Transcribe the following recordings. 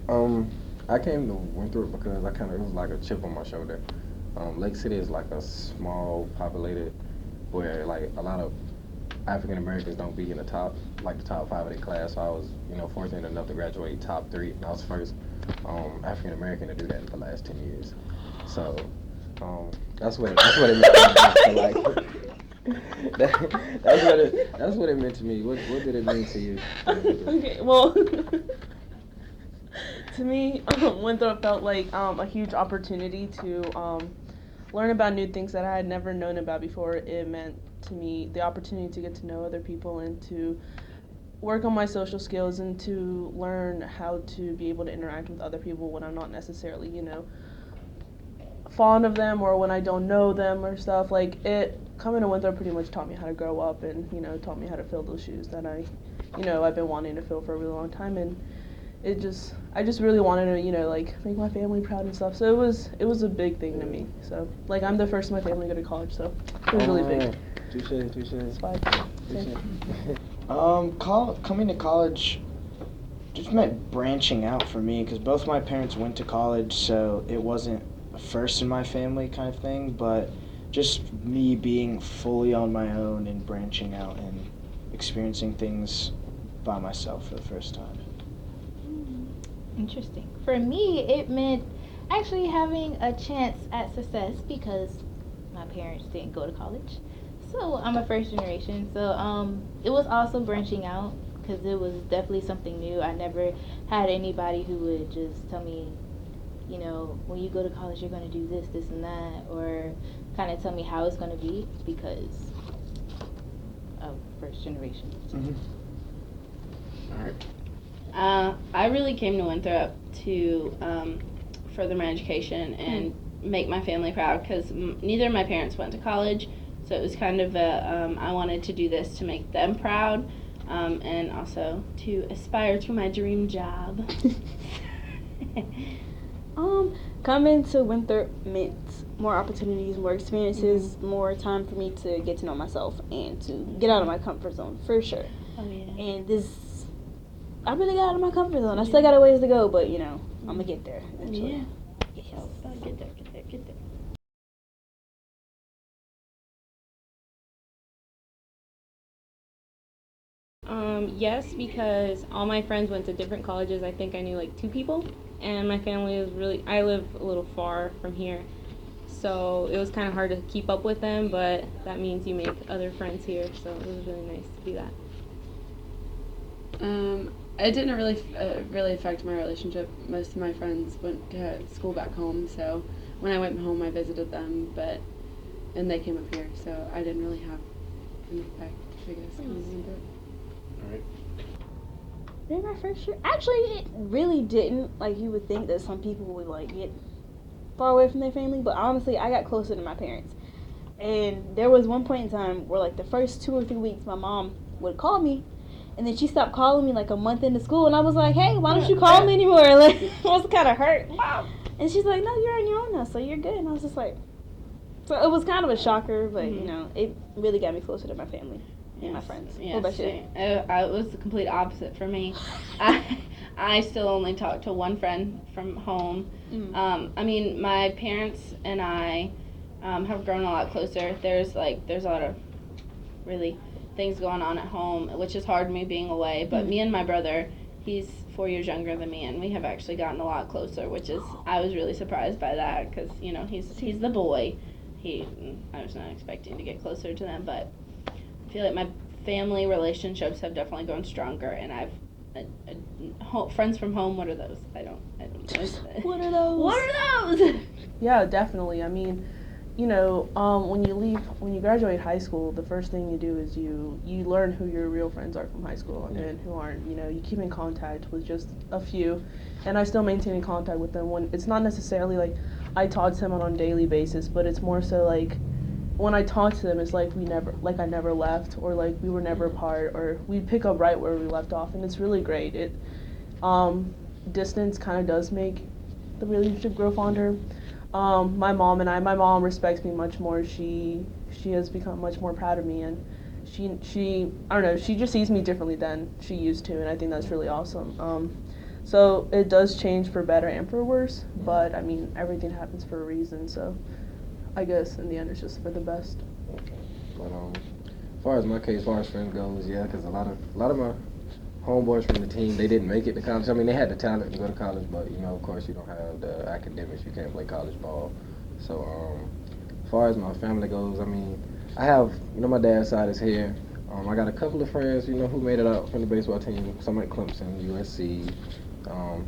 Um, I came to Winthrop because it was like a chip on my shoulder. Lake City is like a small, populated, where like a lot of African Americans don't be in the top five of their class. So I was, fortunate enough to graduate top three, and I was first African American to do that in the last 10 years. So that's what it meant to me. So, like, that's what it meant to me. What did it mean to you? Okay, well, to me, Winthrop felt like a huge opportunity to learn about new things that I had never known about before. It meant to me the opportunity to get to know other people and to work on my social skills and to learn how to be able to interact with other people when I'm not necessarily, fond of them or when I don't know them or stuff. Like it coming to Winthrop pretty much taught me how to grow up and, taught me how to fill those shoes that I've been wanting to fill for a really long time, and I just really wanted to, like make my family proud and stuff. So it was a big thing to me. So like I'm the first in my family to go to college, so it was really big. Touche. It's fine. Coming to college just meant branching out for me because both my parents went to college, so it wasn't a first in my family kind of thing, but just me being fully on my own and branching out and experiencing things by myself for the first time. Interesting. For me, it meant actually having a chance at success because my parents didn't go to college. So I'm a first generation. So it was also branching out because it was definitely something new. I never had anybody who would just tell me, when you go to college, you're going to do this, this, and that, or kind of tell me how it's going to be because of first generation. Mm-hmm. All right. I really came to Winthrop to further my education and make my family proud because neither of my parents went to college, so it was kind of I wanted to do this to make them proud and also to aspire to my dream job. Coming to Winthrop meant more opportunities, more experiences, more time for me to get to know myself and to get out of my comfort zone for sure. Oh yeah. And I really got out of my comfort zone. I still got a ways to go, but I'm gonna get there eventually. Yeah. Yes. Get there. Yes, because all my friends went to different colleges. I think I knew like 2 people, and my family was I live a little far from here, so it was kind of hard to keep up with them, but that means you make other friends here, so it was really nice to do that. It didn't really affect my relationship. Most of my friends went to school back home, so when I went home, I visited them, and they came up here, so I didn't really have an effect, I guess, coming into it. All right. During my first year, actually, it really didn't. Like you would think that some people would like get far away from their family, but honestly, I got closer to my parents. And there was one point in time where like the first 2 or 3 weeks, my mom would call me. And then she stopped calling me like a month into school, and I was like, "Hey, why don't you call me anymore?" Like, I was kind of hurt. And she's like, "No, you're on your own now, so you're good." And I was just like, so it was kind of a shocker, but it really got me closer to my family and my friends. Yes, What about you? it was the complete opposite for me. I still only talk to one friend from home. I mean, my parents and I have grown a lot closer. There's a lot of really things going on at home, which is hard, me being away, but me and my brother, he's 4 years younger than me, and we have actually gotten a lot closer, which is, I was really surprised by that, because, he's the boy. I was not expecting to get closer to them, but I feel like my family relationships have definitely grown stronger, and I've friends from home. What are those? I don't know. What are those? What are those? Yeah, definitely. I mean, when you graduate high school, the first thing you do is you learn who your real friends are from high school and who aren't. You keep in contact with just a few, and I still maintain in contact with them. When it's not necessarily like I talk to them on a daily basis, but it's more so like when I talk to them, it's like I never left, or like we were never apart, or we pick up right where we left off, and it's really great. Distance kind of does make the relationship grow fonder. My mom respects me much more. She has become much more proud of me, and she I don't know, she just sees me differently than she used to, and I think that's really awesome. So it does change for better and for worse, but I mean, everything happens for a reason, so I guess in the end it's just for the best. But as far as my case, as far as friends goes, yeah, because a lot of my homeboys from the team, they didn't make it to college. I mean, they had the talent to go to college, but you know, of course, you don't have the academics. You can't play college ball. So as far as my family goes, I mean, I have, you know, my dad's side is here. I got a couple of friends, you know, who made it out from the baseball team. Some at Clemson, USC.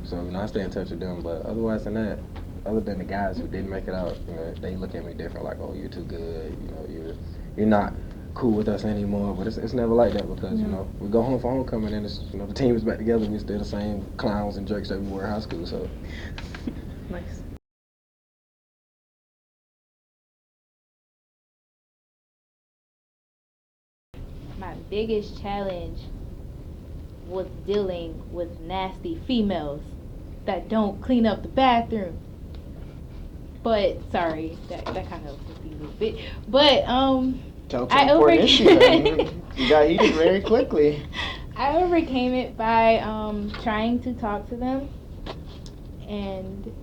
So you know, I stay in touch with them. But otherwise than that, other than the guys who didn't make it out, you know, they look at me different, like, oh, you're too good. You know, you're not cool with us anymore. But it's never like that because you know we go home for homecoming and it's, you know, the team is back together. We're still the same clowns and jerks that we were in high school. So Nice. My biggest challenge was dealing with nasty females that don't clean up the bathroom. But sorry, that kind of would be a little bit. But Tell it's an important issue then. You got heated very quickly. I overcame it by trying to talk to them, and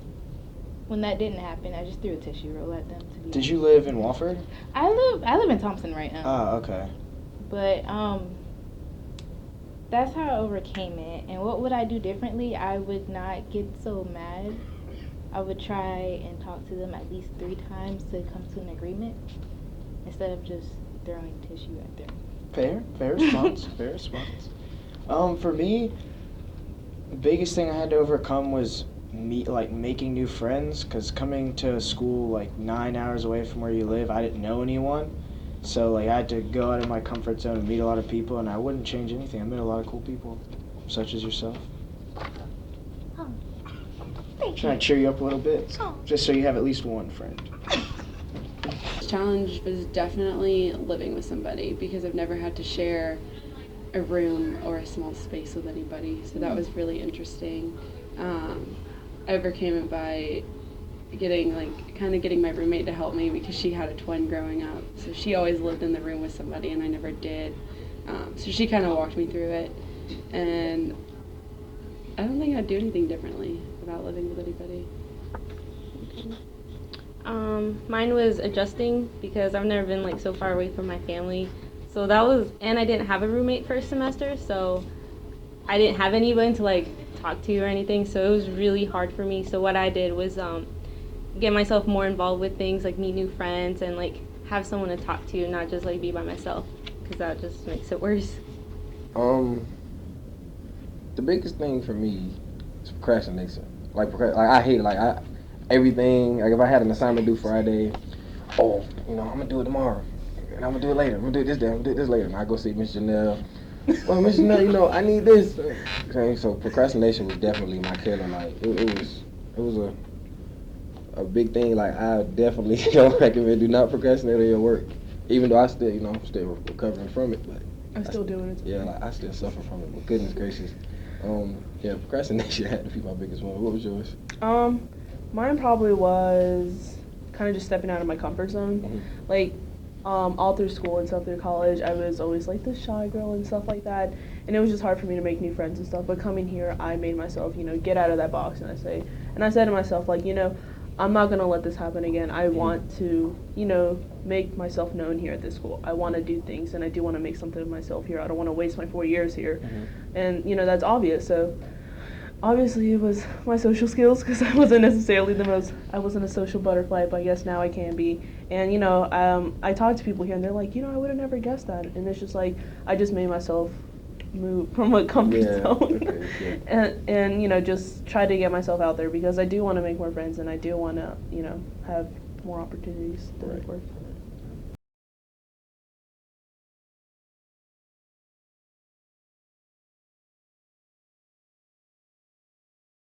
when that didn't happen, I just threw a tissue roll at them. Did you live in Wofford? I live in Thompson right now. Oh, okay. But that's how I overcame it. And what would I do differently? I would not get so mad. I would try and talk to them at least 3 times to come to an agreement instead of just throwing tissue at them. Fair response. Fair response. For me, the biggest thing I had to overcome was making new friends, because coming to a school like 9 hours away from where you live, I didn't know anyone. So like I had to go out of my comfort zone and meet a lot of people, and I wouldn't change anything. I met a lot of cool people, such as yourself. Oh, thank Trying to cheer you up a little bit, just so you have at least one friend. Challenge was definitely living with somebody, because I've never had to share a room or a small space with anybody, so that was really interesting. I overcame it by getting my roommate to help me, because she had a twin growing up, so she always lived in the room with somebody and I never did. So she kind of walked me through it, and I don't think I'd do anything differently about living with anybody. Mine was adjusting, because I've never been like so far away from my family. So that was, and I didn't have a roommate first semester, so I didn't have anyone to like talk to or anything. So it was really hard for me. So what I did was get myself more involved with things, like meet new friends and like have someone to talk to, not just like be by myself, because that just makes it worse. the biggest thing for me is procrastination. I hate everything. Like if I had an assignment due Friday, I'm gonna do it tomorrow, and I'm gonna do it later. I'm gonna do it this day. I'm gonna do it this later. And I go see Miss Janelle. Well, Miss Janelle, I need this. Okay, so procrastination was definitely my killer. Like it was a big thing. Like I definitely don't recommend, do not procrastinate on your work. Even though I still, I'm still recovering from it, but I'm still doing it. yeah, I still suffer from it. But goodness gracious, procrastination had to be my biggest one. What was yours? Mine probably was kind of just stepping out of my comfort zone. Mm-hmm. Like, all through school and stuff through college, I was always like the shy girl and stuff like that. And it was just hard for me to make new friends and stuff. But coming here, I made myself, get out of that box. And I said to myself, like, I'm not going to let this happen again. I want to, make myself known here at this school. I want to do things, and I do want to make something of myself here. I don't want to waste my 4 years here. Mm-hmm. And, that's obvious. So obviously it was my social skills, because I wasn't necessarily I wasn't a social butterfly, but I guess now I can be. And, I talk to people here, and they're like, I would have never guessed that. And it's just like, I just made myself move from a comfort zone. Okay. and just try to get myself out there, because I do want to make more friends, and I do want to, have more opportunities to make work.